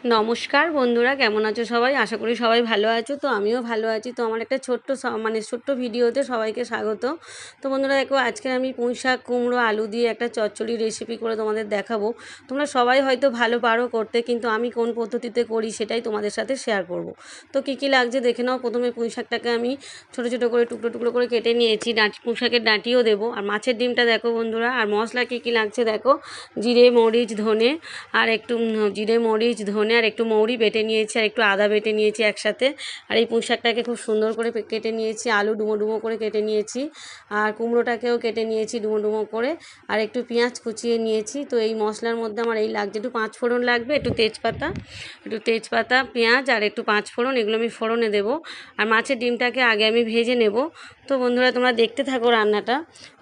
নমস্কার বন্ধুরা, কেমন আছো সবাই? আশা করি সবাই ভালো আছো। তো আমিও ভালো আছি। তো আমার একটা ছোট্ট ভিডিওতে সবাইকে স্বাগত। তো বন্ধুরা দেখো, আজকে আমি পুঁই শাক, কুমড়ো, আলু দিয়ে একটা চচ্চড়ি রেসিপি করে তোমাদের দেখাবো। তোমরা সবাই হয়তো ভালো পারো করতে, কিন্তু আমি কোন পদ্ধতিতে করি সেটাই তোমাদের সাথে শেয়ার করব। তো কী কী লাগছে দেখে নাও। প্রথমে পুঁই শাকটাকে আমি ছোটো ছোটো করে টুকরো টুকরো করে কেটে নিয়েছি। পুঁই শাকের ডাঁটিও দেবো। আর মাছের ডিমটা দেখো বন্ধুরা। আর মশলা কী কী লাগছে দেখো। জিরে, মরিচ, ধনে, আর একটু জিরে, মরিচ, ধনে আর একটু মৌরি বেটে নিয়েছি, আর একটু আদা বেটে নিয়েছি একসাথে। আর এই পুঁই শাকটাকে খুব সুন্দর করে কেটে নিয়েছি। আলু ডুমো ডুমো করে কেটে নিয়েছি, আর কুমড়োটাকেও কেটে নিয়েছি ডুমো ডুমো করে, আর একটু পেঁয়াজ কুচিয়ে নিয়েছি। তো এই মশলার মধ্যে আমার এই লাগছে, একটু পাঁচ ফোড়ন লাগবে, একটু তেজপাতা, পেঁয়াজ আর একটু পাঁচ ফোড়ন, এগুলো আমি ফোড়নে দেবো। আর মাছের ডিমটাকে আগে আমি ভেজে নেব। তো বন্ধুরা তোমরা দেখতে থাকো রান্নাটা।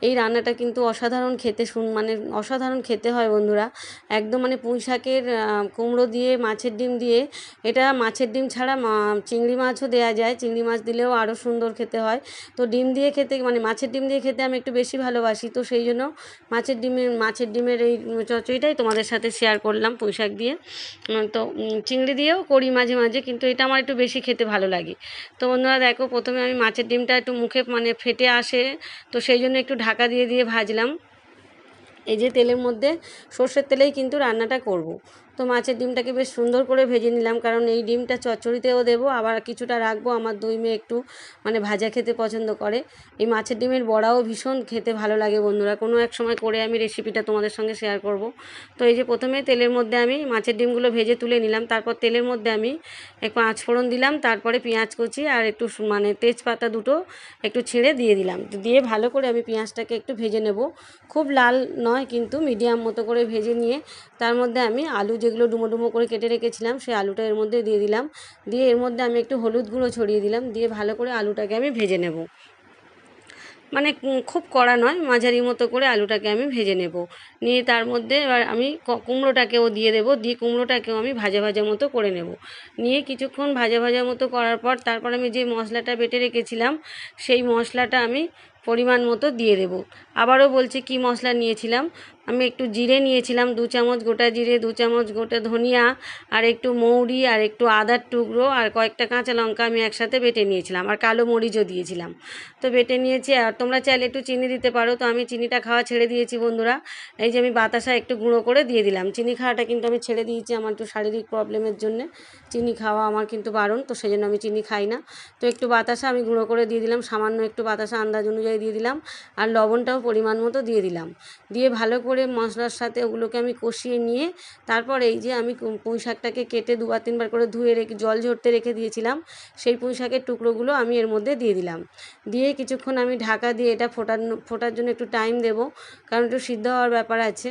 এই রান্নাটা কিন্তু অসাধারণ খেতে, অসাধারণ খেতে হয় বন্ধুরা। একদম পুঁই শাকের কুমড়ো দিয়ে মাছের ডিম দিয়ে, এটা মাছের ডিম ছাড়া চিংড়ি মাছও দেওয়া যায়, চিংড়ি মাছ দিলেও আরও সুন্দর খেতে হয়। তো ডিম দিয়ে খেতে মাছের ডিম দিয়ে খেতে আমি একটু বেশি ভালোবাসি। তো সেই জন্য মাছের ডিমের এই চচ্চড়িটাই তোমাদের সাথে শেয়ার করলাম পুঁই শাক দিয়ে। তো চিংড়ি দিয়েও করি মাঝে মাঝে, কিন্তু এটা আমার একটু বেশি খেতে ভালো লাগে। তো বন্ধুরা দেখো, প্রথমে আমি মাছের ডিমটা একটু মুখে ফেটে আসে, তো সেই জন্য একটু ঢাকা দিয়ে দিয়ে ভাজলাম। এই যে তেলের মধ্যে, সর্ষের তেলেই কিন্তু রান্নাটা করব। তো মাছের ডিমটাকে বেশ সুন্দর করে ভেজে নিলাম, কারণ এই ডিমটা চচ্চড়িতেও দেবো, আবার কিছুটা রাখবো। আমার দুই মেয়ে একটু ভাজা খেতে পছন্দ করে। এই মাছের ডিমের বড়াও ভীষণ খেতে ভালো লাগে বন্ধুরা। কোনো এক সময় করে আমি রেসিপিটা তোমাদের সঙ্গে শেয়ার করব। তো এই যে প্রথমে তেলের মধ্যে আমি মাছের ডিমগুলো ভেজে তুলে নিলাম। তারপর তেলের মধ্যে আমি একটু পাঁচফোড়ন দিলাম, তারপরে পেঁয়াজ কুচি আর একটু তেজপাতা দুটো একটু ছিঁড়ে দিয়ে দিলাম। দিয়ে ভালো করে আমি পেঁয়াজটাকে একটু ভেজে নেব। খুব লাল নয়, কিন্তু মিডিয়াম মতো করে ভেজে নিয়ে তার মধ্যে আমি আলু যেগুলো ডুমো ডুমো করে কেটে রেখেছিলাম সেই আলুটা এর মধ্যে দিয়ে দিলাম। দিয়ে এর মধ্যে আমি একটু হলুদ গুঁড়ো ছড়িয়ে দিলাম। দিয়ে ভালো করে আলুটাকে আমি ভেজে নেব। খুব কড়া নয়, মাঝারি মতো করে আলুটাকে আমি ভেজে নেব। নিয়ে তার মধ্যে এবার আমি কুমড়োটাকেও দিয়ে দেবো। দিয়ে কুমড়োটাকেও আমি ভাজা ভাজা মতো করে নেব। নিয়ে কিছুক্ষণ ভাজা ভাজা মতো করার পর তারপর আমি যে মশলাটা বেটে রেখেছিলাম সেই মশলাটা আমি পরিমাণ মতো দিয়ে দেব। আবারও বলছি কি মশলা নিয়েছিলাম। আমি একটু জিরে নিয়েছিলাম 2 চামচ গোটা জিরে, 2 চামচ গোটা ধনিয়া, আর একটু মৌরি, আর একটু আদার টুকরো, আর কয়েকটা কাঁচা লঙ্কা আমি একসাথে বেটে নিয়েছিলাম, আর কালো মরিচও দিয়েছিলাম। তো বেটে নিয়েছি। আর তোমরা চাইলে একটু চিনি দিতে পারো। তো আমি চিনিটা খাওয়া ছেড়ে দিয়েছি বন্ধুরা। এই যে আমি বাতাসা একটু গুঁড়ো করে দিয়ে দিলাম। চিনি খাওয়াটা কিন্তু আমি ছেড়ে দিয়েছি, আমার একটু শারীরিক প্রবলেমের জন্য চিনি খাওয়া আমার কিন্তু বারণ। তো সেই জন্য আমি চিনি খাই না। তো একটু বাতাসা আমি গুঁড়ো করে দিয়ে দিলাম, সামান্য একটু বাতাসা আন্দাজ অনুযায়ী দিয়ে দিলাম। আর লবণটাও পরিমাণ মতো দিয়ে দিলাম। দিয়ে ভালো করে মশলার সাথে ওগুলোকে আমি কষিয়ে নিয়ে তারপর এই যে আমি পুঁই শাকটাকে কেটে 2-3 বার করে ধুয়ে রেখে জল ঝরতে রেখে দিয়েছিলাম, সেই পুঁই শাকের টুকরোগুলো আমি এর মধ্যে দিয়ে দিলাম। দিয়ে কিছুক্ষণ আমি ঢাকা দিয়ে এটা ফোটার জন্য একটু টাইম দেব, কারণ একটু সিদ্ধ হওয়ার ব্যাপার আছে।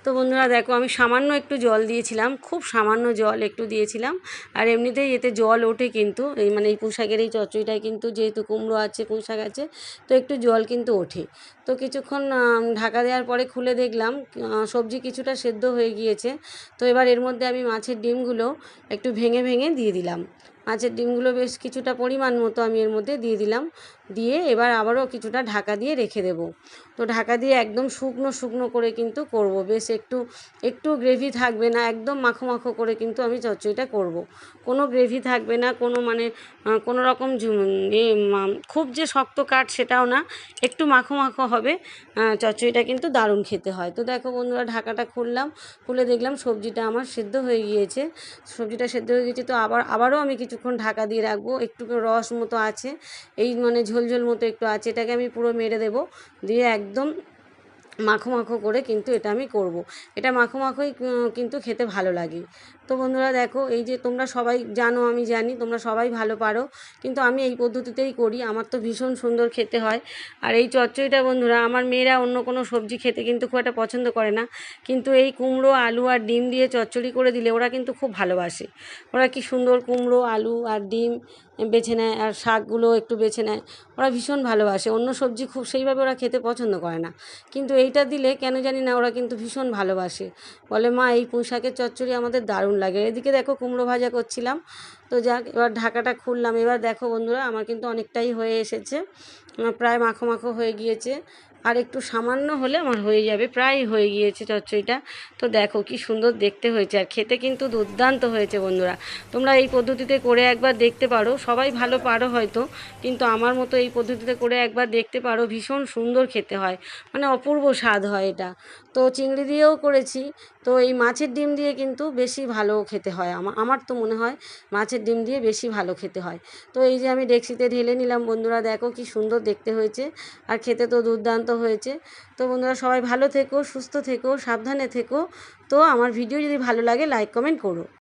তো বন্ধুরা দেখো, আমি সামান্য একটু জল দিয়েছিলাম, খুব সামান্য জল একটু দিয়েছিলাম। আর এমনিতেই এতে জল ওঠে কিন্তু, এই পুঁই শাকের এই চচ্চড়িটায় কিন্তু যেহেতু কুমড়ো আছে, পুঁই শাক আছে, তো একটু জল কিন্তু ওঠে। তো কিছুক্ষণ ঢাকা দেওয়ার পরে খুলে দেখলাম সবজি কিছুটা সেদ্ধ হয়ে গিয়েছে। তো এবার এর মধ্যে আমি মাছের ডিমগুলো একটু ভেঙে ভেঙে দিয়ে দিলাম। মাছের ডিমগুলো বেশ কিছুটা পরিমাণ মতো আমি এর মধ্যে দিয়ে দিলাম। দিয়ে এবার আবারও কিছুটা ঢাকা দিয়ে রেখে দেব। তো ঢাকা দিয়ে একদম শুকনো শুকনো করে কিন্তু করব। বেশ একটু একটু গ্রেভি থাকবে না, একদম মাখো মাখো করে কিন্তু আমি চচ্চড়িটা করব। কোনো গ্রেভি থাকবে না, কোনো রকম খুব যে শক্ত কাট সেটাও না, একটু মাখো মাখো হবে। চচ্চড়িটা কিন্তু দারুণ খেতে হয়। তো দেখো বন্ধুরা, ঢাকাটা খুলে দেখলাম সবজিটা আমার সেদ্ধ হয়ে গিয়েছে। তো আবারও আমি কিছুক্ষণ ঢাকা দিয়ে রাখবো। একটু রস মতো আছে, এই ঝোল ঝোল মতো একটু আছে, এটাকে আমি পুরো মেরে দেবো। দিয়ে একদম মাখো মাখো করে কিন্তু এটা আমি করব। এটা মাখো মাখোই কিন্তু খেতে ভালো লাগে। তো বন্ধুরা দেখো, এই যে তোমরা সবাই জানো, আমি জানি তোমরা সবাই ভালো পারো, কিন্তু আমি এই পদ্ধতিতেই করি, আমার তো ভীষণ সুন্দর খেতে হয়। আর এই চচ্চড়িটা বন্ধুরা, আমার মেয়েরা অন্য কোনো সবজি খেতে কিন্তু খুব একটা পছন্দ করে না, কিন্তু এই কুমড়ো, আলু আর ডিম দিয়ে চচ্চড়ি করে দিলে ওরা কিন্তু খুব ভালোবাসে। ওরা কি সুন্দর কুমড়ো, আলু আর ডিম বেছে নেয়, আর শাকগুলো একটু বেছে নেয়। ওরা ভীষণ ভালোবাসে। অন্য সবজি খুব সেইভাবে ওরা খেতে পছন্দ করে না, কিন্তু এইটা দিলে কেন জানি না ওরা কিন্তু ভীষণ ভালোবাসে। বলে, মা এই পুঁই শাকের চচ্চড়ি আমাদের দারুণ লাগে। এদিকে দেখো কুমড়ো ভাজা করছিলাম। তো যাক, এবার ঢাকাটা খুললাম। এবার দেখো বন্ধুরা, আমার কিন্তু অনেকটাই হয়ে এসেছে, প্রায় মাখো মাখো হয়ে গিয়েছে। আর একটু সামান্য হলে আমার হয়ে যাবে, প্রায় হয়ে গিয়েছে চচ্চড়িটা। তো দেখো কি সুন্দর দেখতে হয়েছে, আর খেতে কিন্তু দুর্দান্ত হয়েছে বন্ধুরা। তোমরা এই পদ্ধতিতে করে একবার দেখতে পারো, সবাই ভালো পারো হয়তো, কিন্তু আমার মতো এই পদ্ধতিতে করে একবার দেখতে পারো, ভীষণ সুন্দর খেতে হয়, মানে অপূর্ব স্বাদ হয় এটা। তো চিংড়ি দিয়েও করেছি, তো এই মাছের ডিম দিয়ে কিন্তু বেশি ভালো খেতে হয়, আমার তো মনে হয় মাছের ডিম দিয়ে বেশি ভালো খেতে হয়। তো এই যে আমি ডেকচিতে ঢেলে নিলাম বন্ধুরা, দেখো কি সুন্দর দেখতে হয়েছে, আর খেতে তো দুর্দান্ত হয়েছে। তো বন্ধুরা সবাই ভালো থেকো, সুস্থ থেকো, সাবধানে থেকো। তো আমার ভিডিও যদি ভালো লাগে লাইক কমেন্ট করো।